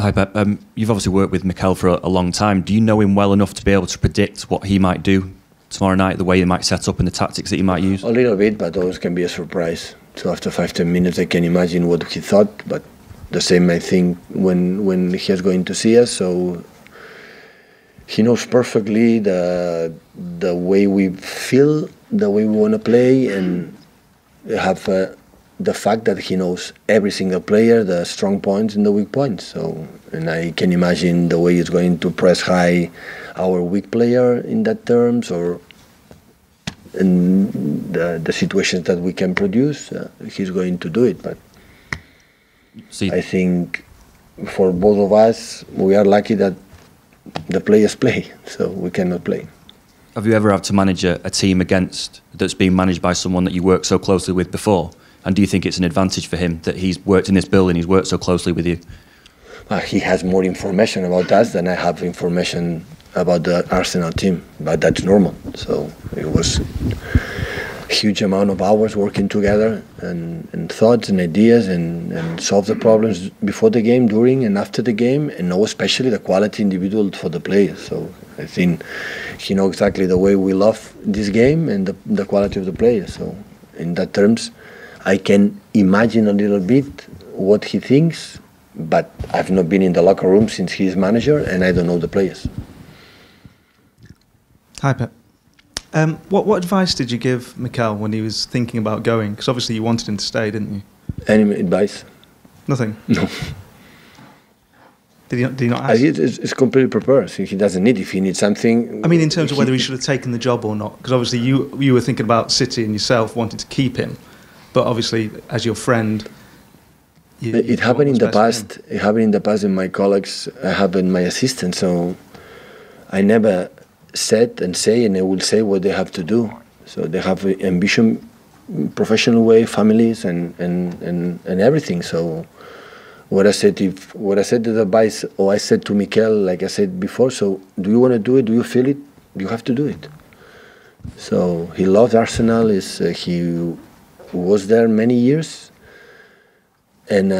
Hi Pep, you've obviously worked with Mikel for a long time. Do you know him well enough to be able to predict what he might do tomorrow night, the way he might set up and the tactics that he might use? A little bit, but always can be a surprise. So after 5-10 minutes I can imagine what he thought, but the same I think when he is going to see us. So he knows perfectly the way we feel, the way we want to play, and have the fact that he knows every single player, the strong points and the weak points. So, and I can imagine the way he's going to press high our weak player in that terms, or in the situations that we can produce. He's going to do it, but I think for both of us, we are lucky that the players play, so we cannot play. Have you ever had to manage a team that's been managed by someone that you worked so closely with before? And do you think it's an advantage for him that he's worked in this building, he's worked so closely with you? He has more information about us than I have information about the Arsenal team, but that's normal. So it was a huge amount of hours working together, and thoughts and ideas, and solve the problems before the game, during and after the game, and know especially the quality individual for the players. So I think he knows exactly the way we love this game and the quality of the players. So in that terms, I can imagine a little bit what he thinks, but I've not been in the locker room since he's manager, and I don't know the players. Hi, Pep. What advice did you give Mikel when he was thinking about going? Because obviously you wanted him to stay, didn't you? Any advice? Nothing? No. Did he not ask? He's completely prepared. So he doesn't need. If he needs something... I mean, in terms of whether he should have taken the job or not. Because obviously you were thinking about City and yourself wanting to keep him. But obviously, as your friend... It happened in the past. It happened in the past in my colleagues. I have been my assistant. So I never said and say, and I will say what they have to do. So they have ambition, professional way, families, and everything. So what I said, the advice, or I said to Mikel, like I said before. So do you want to do it? Do you feel it? You have to do it. So he loves Arsenal. He was there many years, and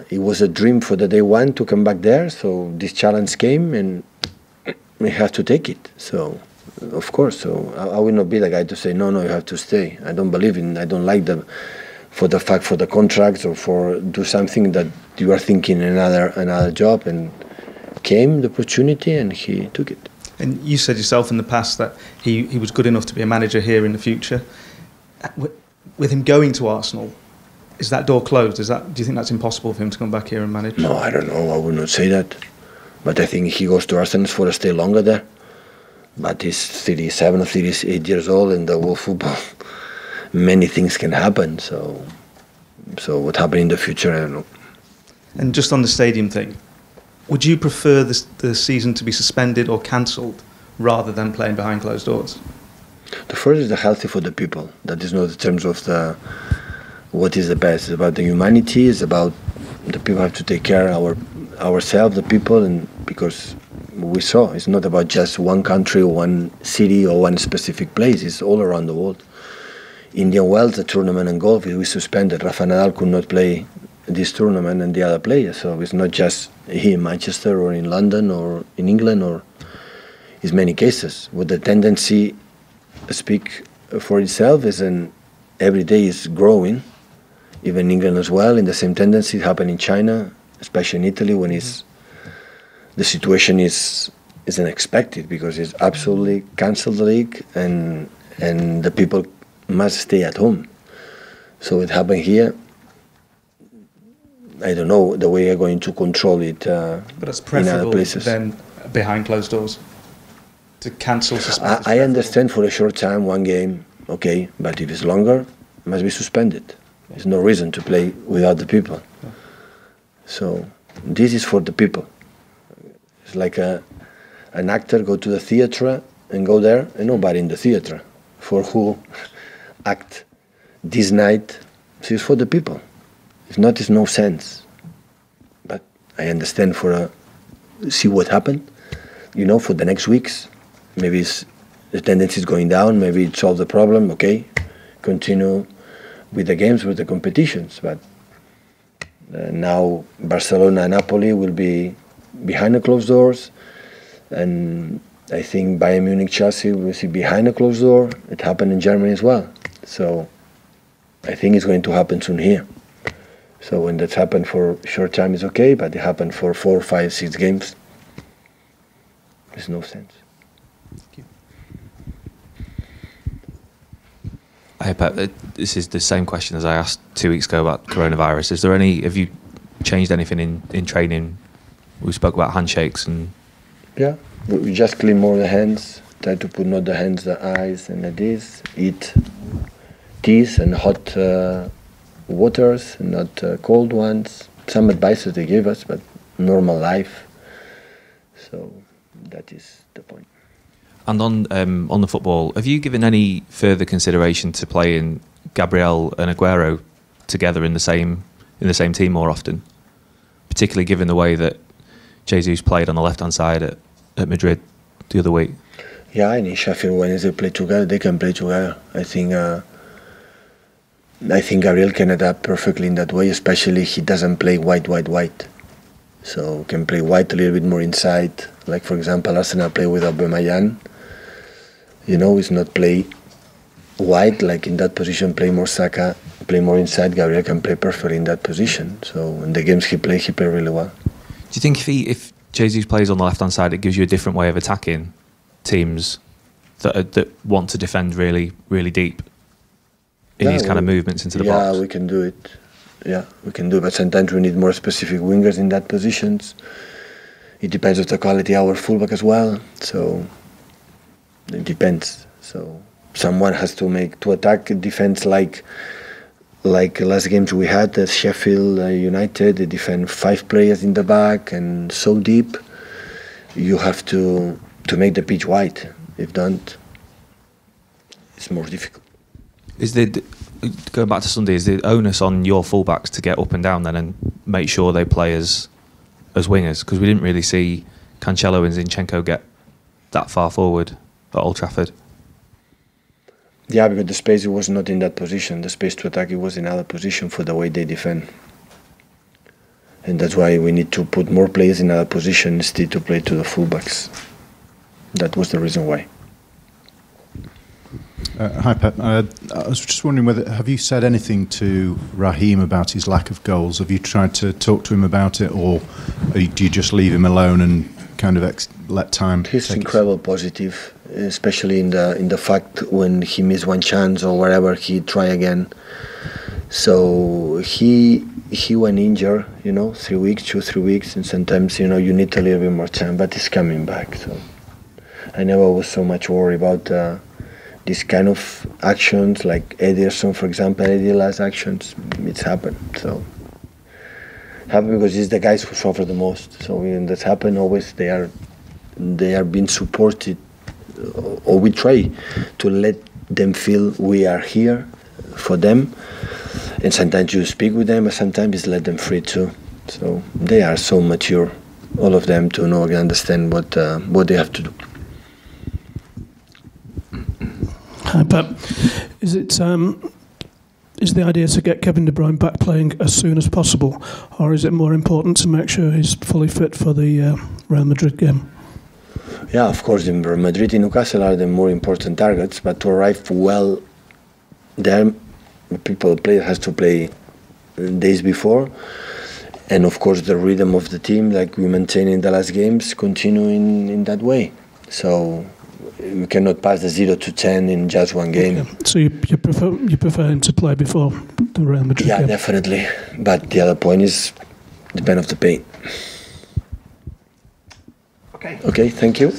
it was a dream for the day one to come back there. So this challenge came, and we have to take it. So, of course, so I will not be the guy to say, no, you have to stay. I don't believe in, I don't like for the contracts, or for do something that you are thinking another job, and came the opportunity and he took it. And you said yourself in the past that he was good enough to be a manager here in the future. With him going to Arsenal, is that door closed? Do you think that's impossible for him to come back here and manage? No, I don't know. I would not say that. But I think he goes to Arsenal for to stay longer there. But he's 37 or 38 years old, and the world football, many things can happen. So what happens in the future, I don't know. And just on the stadium thing, would you prefer the season to be suspended or cancelled rather than playing behind closed doors? The first is the healthy for the people. That is not in terms of what is the best. It's about the humanity. It's about the people have to take care of ourselves, the people, and because we saw it's not about just one country or one city or one specific place. It's all around the world. Indian Wells, the tournament in golf, we suspended. Rafa Nadal could not play this tournament and the other players. So it's not just here in Manchester or in London or in England, or it's many cases. With the tendency speak for itself is every day is growing, even in England as well. In the same tendency it happened in China, especially in Italy, when the situation is unexpected, because it's absolutely cancelled the league, and the people must stay at home. So it happened here. I don't know the way they're going to control it but that's in other places. Than behind closed doors. To cancel, suspend. I understand for a short time, one game, okay, but if it's longer, it must be suspended. There's no reason to play without the people. Yeah. So this is for the people. It's like an actor go to the theatre and go there, and nobody in the theatre. For who act this night, so it's for the people. If not, it's no sense. But I understand see what happened, for the next weeks. Maybe the tendency is going down, maybe it solves the problem, okay, continue with the games, with the competitions. But now Barcelona and Napoli will be behind the closed doors, and I think Bayern Munich, Chelsea, we see behind a closed door. It happened in Germany as well. So I think it's going to happen soon here. So when that's happened for a short time, it's okay, but it happened for 4, 5, 6 games. There's no sense. Thank you. Hey Pep, this is the same question as I asked 2 weeks ago about coronavirus. Have you changed anything in training? We spoke about handshakes and... Yeah, we just clean more the hands, try to put not the hands, the eyes and like this, eat teas and hot waters, not cold ones. Some advices they gave us, but normal life. So that is the point. And on the football, have you given any further consideration to playing Gabriel and Aguero together in the same team more often, particularly given the way that Jesus played on the left-hand side at Madrid the other week? Yeah, and in Sheffield Wednesday they play together. They can play together. I think Gabriel can adapt perfectly in that way, especially he doesn't play wide. So can play wide a little bit more inside. Like for example, Arsenal play with Aubameyang. It's not play wide, like in that position, play more Saka, play more inside. Gabriel can play perfectly in that position. So in the games he play really well. Do you think if Jesus plays on the left-hand side, it gives you a different way of attacking teams that want to defend really, really deep in these kind of movements into the box? Yeah, we can do it. Yeah, we can do it. But sometimes we need more specific wingers in that positions. It depends on the quality of our fullback as well. So it depends. So someone has to attack defense like last games we had at Sheffield United. They defend 5 players in the back and so deep. You have to make the pitch wide. If don't, it's more difficult. Going back to Sunday, is the onus on your fullbacks to get up and down then and make sure they play as wingers? Because we didn't really see Cancelo and Zinchenko get that far forward at Old Trafford. Yeah, because the space was not in that position. The space to attack it was in other position for the way they defend. And that's why we need to put more players in other position instead to play to the fullbacks. That was the reason why. Hi Pep, I was just wondering have you said anything to Raheem about his lack of goals? Have you tried to talk to him about it, or do you just leave him alone and kind of let time? He's incredible positive, especially in the fact when he missed one chance or whatever, he try again. So he went injured, 3 weeks, 2-3 weeks, and sometimes you need a little bit more time, but he's coming back. So I never was so much worried about these kind of actions, like Ederson, for example, Eddie last actions. It's happened. So happen because it's the guys who suffer the most. So when that's happened, always they are being supported, or we try to let them feel we are here for them. And sometimes you speak with them, but sometimes it's let them free too. So they are so mature, all of them, to know and understand what they have to do. Hi, Pep. Is the idea to get Kevin De Bruyne back playing as soon as possible, or is it more important to make sure he's fully fit for the Real Madrid game? Yeah, of course, in Real Madrid and Newcastle are the more important targets, but to arrive well there, player has to play days before, and of course the rhythm of the team, like we maintain in the last games, continuing in that way. So we cannot pass the 0 to 10 in just one game. Okay. So you prefer him to play before the Real Madrid game? Yeah, definitely. But the other point is the pen of the pain. Okay, thank you.